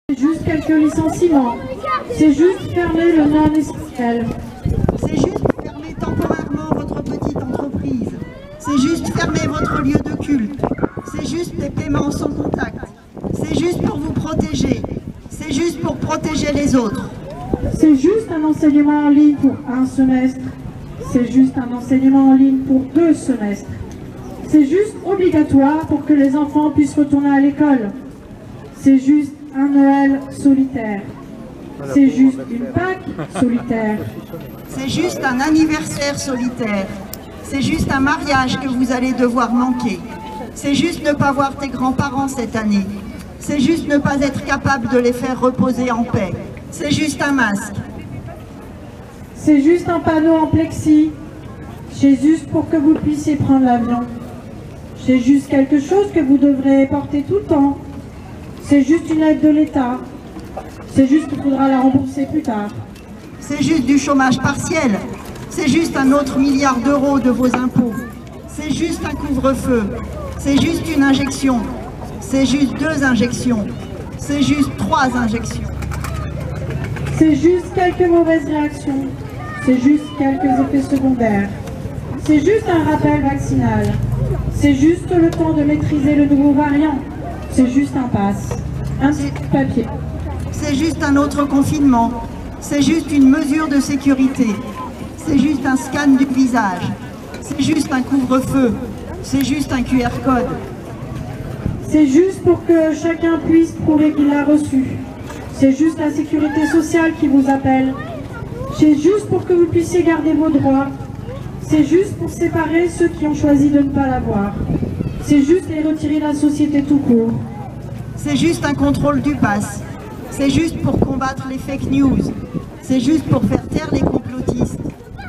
C'est juste quelques licenciements. C'est juste fermer le non-essentiel. C'est juste fermer temporairement votre petite entreprise. C'est juste fermer votre lieu de culte. C'est juste des paiements sans contact. C'est juste pour vous protéger. C'est juste pour protéger les autres. C'est juste un enseignement en ligne pour un semestre. C'est juste un enseignement en ligne pour 2 semestres. C'est juste obligatoire pour que les enfants puissent retourner à l'école. C'est juste un Noël solitaire. C'est juste une Pâques solitaire. C'est juste un anniversaire solitaire. C'est juste un mariage que vous allez devoir manquer. C'est juste ne pas voir tes grands-parents cette année. C'est juste ne pas être capable de les faire reposer en paix. C'est juste un masque. C'est juste un panneau en plexi. C'est juste pour que vous puissiez prendre l'avion. C'est juste quelque chose que vous devrez porter tout le temps. C'est juste une aide de l'État. C'est juste qu'il faudra la rembourser plus tard. C'est juste du chômage partiel. C'est juste un autre milliard d'euros de vos impôts. C'est juste un couvre-feu. C'est juste une injection. C'est juste 2 injections. C'est juste 3 injections. C'est juste quelques mauvaises réactions. C'est juste quelques effets secondaires. C'est juste un rappel vaccinal. C'est juste le temps de maîtriser le nouveau variant. C'est juste un pass. Un petit papier. C'est juste un autre confinement. C'est juste une mesure de sécurité. C'est juste un scan du visage. C'est juste un couvre-feu. C'est juste un QR code. C'est juste pour que chacun puisse prouver qu'il l'a reçu. C'est juste la sécurité sociale qui vous appelle. C'est juste pour que vous puissiez garder vos droits. C'est juste pour séparer ceux qui ont choisi de ne pas l'avoir. C'est juste les retirer de la société tout court. C'est juste un contrôle du pass. C'est juste pour combattre les fake news. C'est juste pour faire taire les complotistes.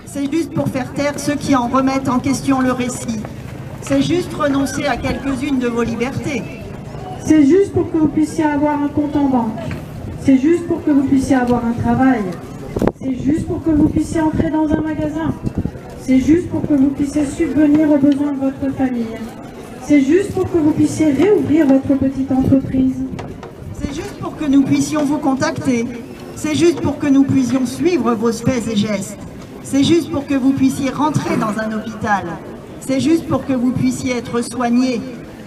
C'est juste pour faire taire ceux qui en remettent en question le récit. C'est juste renoncer à quelques-unes de vos libertés. C'est juste pour que vous puissiez avoir un compte en banque. C'est juste pour que vous puissiez avoir un travail. C'est juste pour que vous puissiez entrer dans un magasin. C'est juste pour que vous puissiez subvenir aux besoins de votre famille. C'est juste pour que vous puissiez réouvrir votre petite entreprise. C'est juste pour que nous puissions vous contacter. C'est juste pour que nous puissions suivre vos faits et gestes. C'est juste pour que vous puissiez rentrer dans un hôpital. C'est juste pour que vous puissiez être soigné.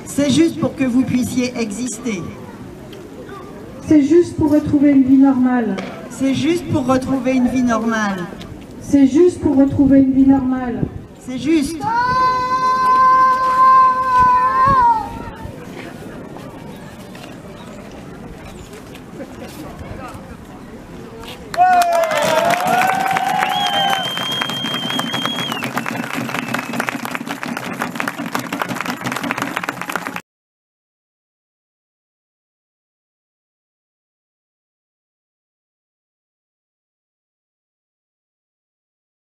C'est juste pour que vous puissiez exister. C'est juste pour retrouver une vie normale. C'est juste pour retrouver une vie normale. C'est juste pour retrouver une vie normale. C'est juste.